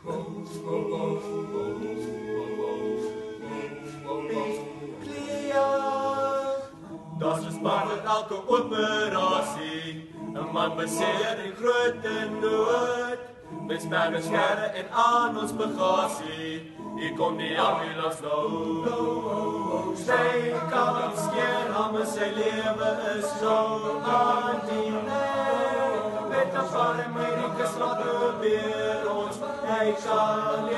Dat is maar met elke operatie. Een man beseer in grote nood. Met spanne sterren en aan ons bagasie. Hier komt die ambulans nou. Sy kan skeer, maar sy lewe is zo aan die lijn. Met een paar Amerika's laat probeer ons, hy kan